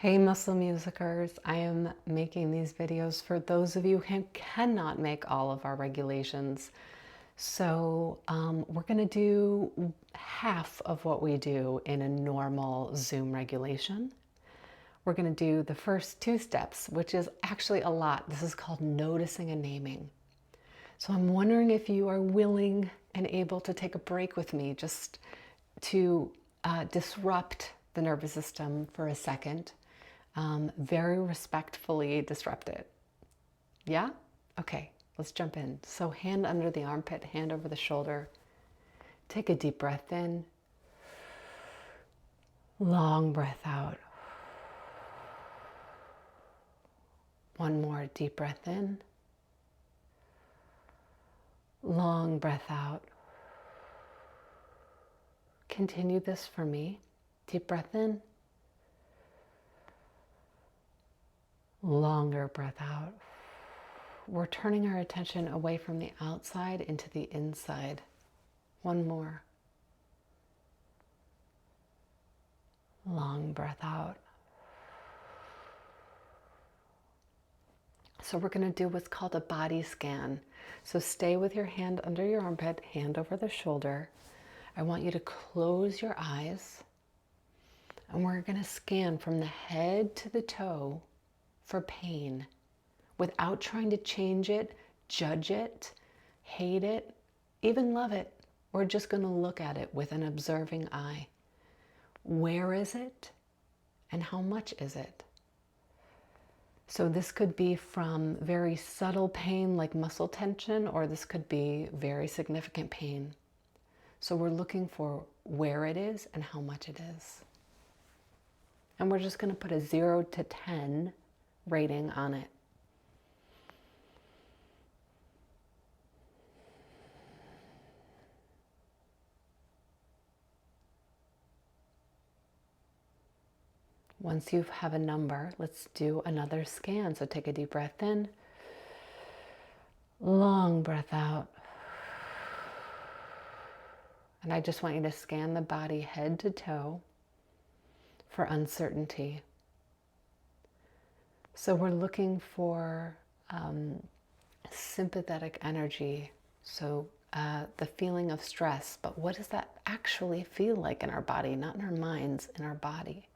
Hey Muscle Musicers, I am making these videos for those of you who cannot make all of our regulations. So we're going to do half of what we do in a normal Zoom regulation. We're going to do the first two steps, which is actually a lot. This is called noticing and naming. So I'm wondering if you are willing and able to take a break with me just to disrupt the nervous system for a second. Very respectfully disrupt it. Yeah? Okay, let's jump in. So hand under the armpit, hand over the shoulder. Take a deep breath in. Long breath out. One more deep breath in. Long breath out. Continue this for me. Deep breath in. Longer breath out. We're turning our attention away from the outside into the inside. One more. Long breath out. So we're going to do what's called a body scan. So stay with your hand under your armpit, hand over the shoulder. I want you to close your eyes. And we're going to scan from the head to the toe for pain without trying to change it, judge it, hate it, even love it. We're just going to look at it with an observing eye. Where is it and how much is it? So this could be from very subtle pain like muscle tension, or this could be very significant pain. So we're looking for where it is and how much it is. And we're just going to put a 0 to 10 rating on it. Once you have a number, let's do another scan. So take a deep breath in, long breath out. And I just want you to scan the body head to toe for uncertainty. So we're looking for sympathetic energy. So the feeling of stress, but what does that actually feel like in our body? Not in our minds, in our body.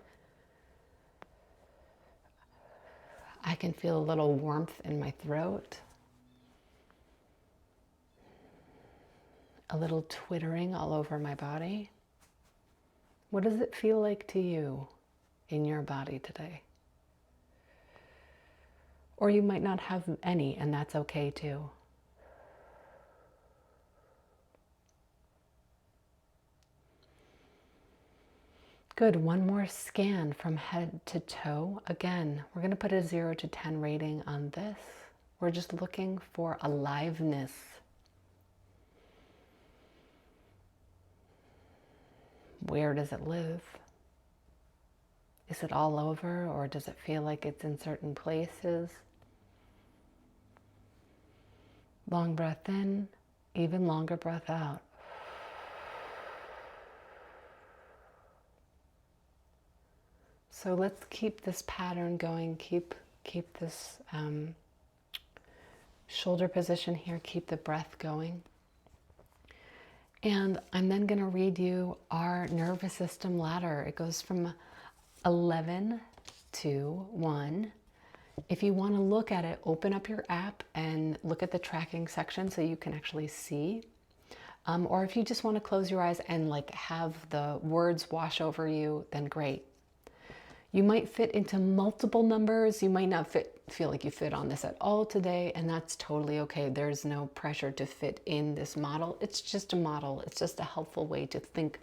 I can feel a little warmth in my throat, a little twittering all over my body. What does it feel like to you in your body today? Or you might not have any, and that's okay too. Good, one more scan from head to toe. Again, we're going to put a 0 to 10 rating on this. We're just looking for aliveness. Where does it live? Is it all over, or does it feel like it's in certain places? Long breath in, even longer breath out. So let's keep this pattern going, keep this shoulder position here, keep the breath going. And I'm then going to read you our nervous system ladder. It goes from 11 to 1. If you want to look at it, open up your app and look at the tracking section so you can actually see. Or if you just want to close your eyes and like have the words wash over you, then great. You might fit into multiple numbers. You might not feel like you fit on this at all today, and that's totally okay. There's no pressure to fit in this model. It's just a model. It's just a helpful way to think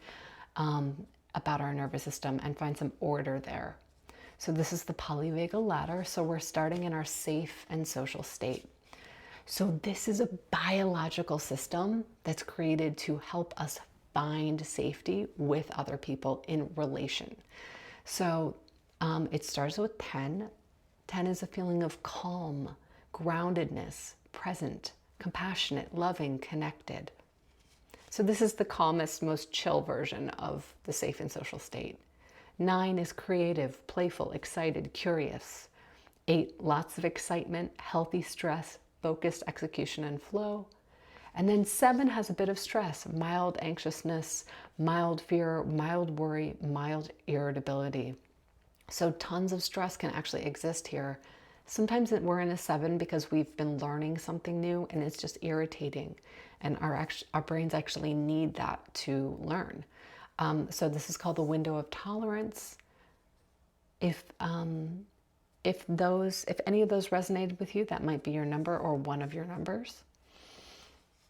about our nervous system and find some order there. So this is the polyvagal ladder. So we're starting in our safe and social state. So this is a biological system that's created to help us find safety with other people in relation. So it starts with 10. 10 is a feeling of calm, groundedness, present, compassionate, loving, connected. So this is the calmest, most chill version of the safe and social state. 9 is creative, playful, excited, curious. 8, lots of excitement, healthy stress, focused execution and flow. And then 7 has a bit of stress, mild anxiousness, mild fear, mild worry, mild irritability. So tons of stress can actually exist here. Sometimes we're in a 7 because we've been learning something new and it's just irritating. And our brains actually need that to learn. So this is called the window of tolerance. If any of those resonated with you, that might be your number or one of your numbers.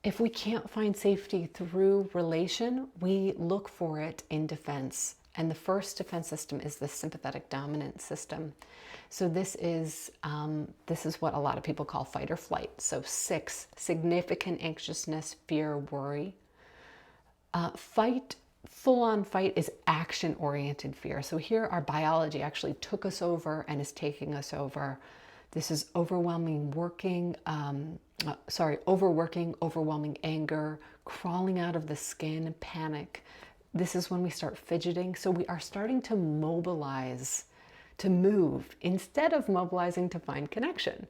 If we can't find safety through relation, we look for it in defense. And the first defense system is the sympathetic dominant system. So this is what a lot of people call fight or flight. So 6, significant anxiousness, fear, worry. Fight, full-on fight is action-oriented fear. So here our biology actually took us over and is taking us over. This is overwhelming overworking, overwhelming anger, crawling out of the skin, panic. This is when we start fidgeting. So we are starting to mobilize, to move, instead of mobilizing to find connection.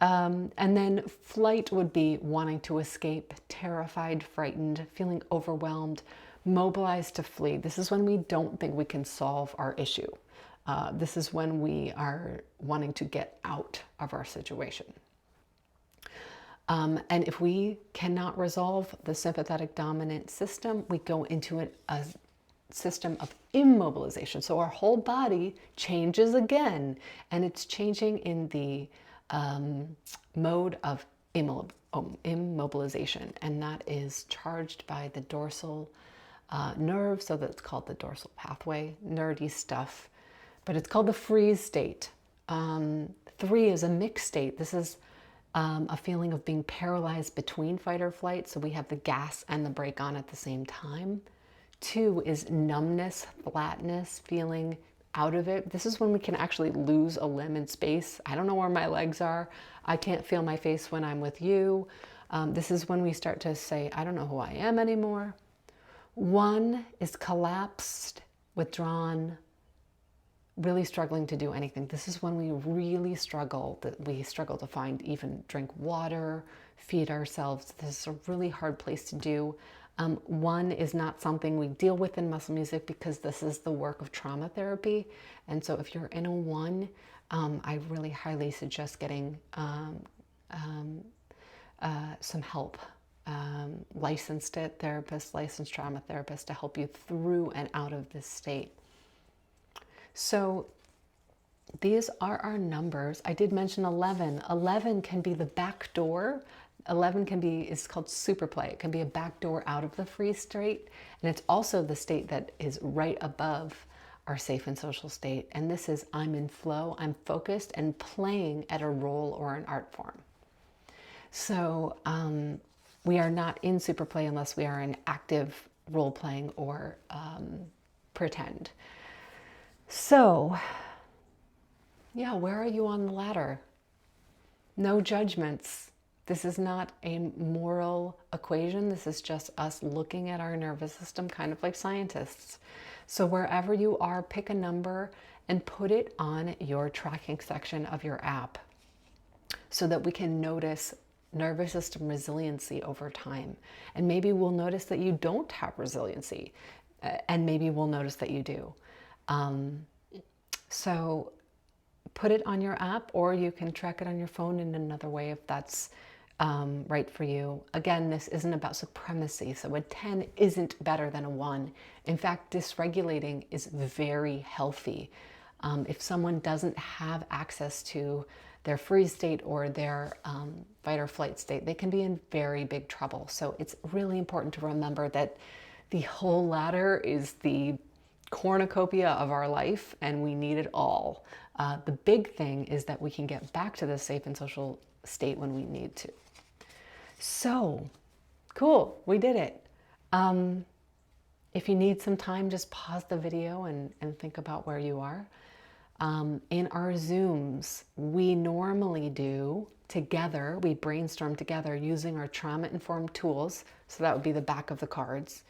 And then flight would be wanting to escape, terrified, frightened, feeling overwhelmed, mobilized to flee. This is when we don't think we can solve our issue. This is when we are wanting to get out of our situation. And if we cannot resolve the sympathetic dominant system, we go into a system of immobilization. So our whole body changes again, and it's changing in the mode of immobilization, and that is charged by the dorsal nerve, so that's called the dorsal pathway, nerdy stuff, but it's called the freeze state. 3 is a mixed state. This is a feeling of being paralyzed between fight or flight, so we have the gas and the brake on at the same time. 2 is numbness, flatness, feeling out of it. This is when we can actually lose a limb in space. I don't know where my legs are. I can't feel my face when I'm with you. This is when we start to say, I don't know who I am anymore. 1 is collapsed, withdrawn, really struggling to do anything. This is when we really struggle, that we struggle to find, even drink water, feed ourselves. This is a really hard place to do. 1 is not something we deal with in muscle music because this is the work of trauma therapy. And so if you're in a 1, I really highly suggest getting some help. Licensed therapist, licensed trauma therapist to help you through and out of this state. So these are our numbers. I did mention 11. 11 can be the back door. 11 is called super play. It can be a back door out of the freeze state. And it's also the state that is right above our safe and social state. And this is I'm in flow, I'm focused and playing at a role or an art form. So we are not in super play unless we are in active role playing or pretend. So, yeah, where are you on the ladder? No judgments. This is not a moral equation. This is just us looking at our nervous system, kind of like scientists. So wherever you are, pick a number and put it on your tracking section of your app so that we can notice nervous system resiliency over time. And maybe we'll notice that you don't have resiliency, and maybe we'll notice that you do. So put it on your app, or you can track it on your phone in another way if that's right for you. Again, this isn't about supremacy. So a 10 isn't better than a 1. In fact, dysregulating is very healthy. If someone doesn't have access to their freeze state or their fight or flight state, they can be in very big trouble. So it's really important to remember that the whole ladder is the cornucopia of our life, and we need it all. The big thing is that we can get back to the safe and social state when we need to. So, cool, we did it. If you need some time, just pause the video and think about where you are. In our Zooms, we normally do together, we brainstorm together using our trauma-informed tools. So that would be the back of the cards.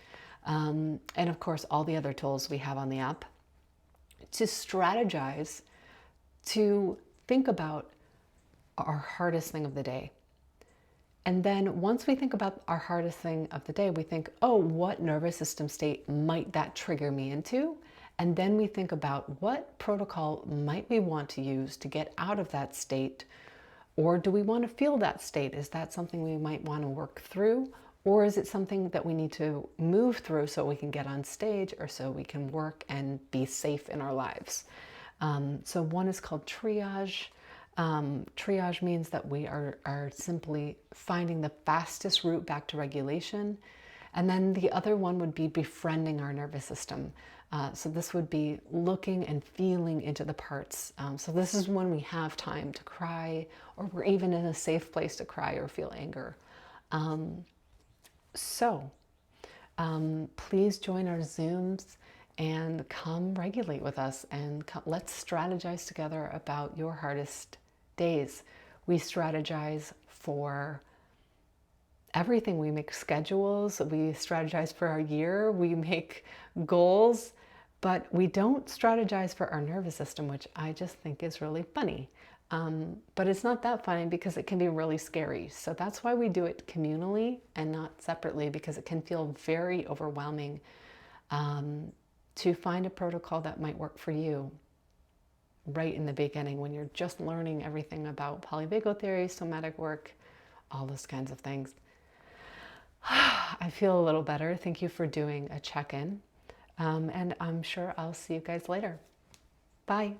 And of course, all the other tools we have on the app. to strategize, to think about our hardest thing of the day. And then once we think about our hardest thing of the day, we think, oh, what nervous system state might that trigger me into? And then we think about what protocol might we want to use to get out of that state? Or do we want to feel that state? Is that something we might want to work through? Or is it something that we need to move through so we can get on stage or so we can work and be safe in our lives? So one is called triage. Triage means that we are simply finding the fastest route back to regulation. And then the other one would be befriending our nervous system. So this would be looking and feeling into the parts. So this is when we have time to cry, or we're even in a safe place to cry or feel anger. Please join our Zooms and come regulate with us, and let's strategize together about your hardest days. We strategize for everything. We make schedules, we strategize for our year, we make goals, but we don't strategize for our nervous system, which I just think is really funny. But it's not that funny because it can be really scary. So that's why we do it communally and not separately, because it can feel very overwhelming to find a protocol that might work for you right in the beginning when you're just learning everything about polyvagal theory, somatic work, all those kinds of things. I feel a little better. Thank you for doing a check-in. And I'm sure I'll see you guys later. Bye.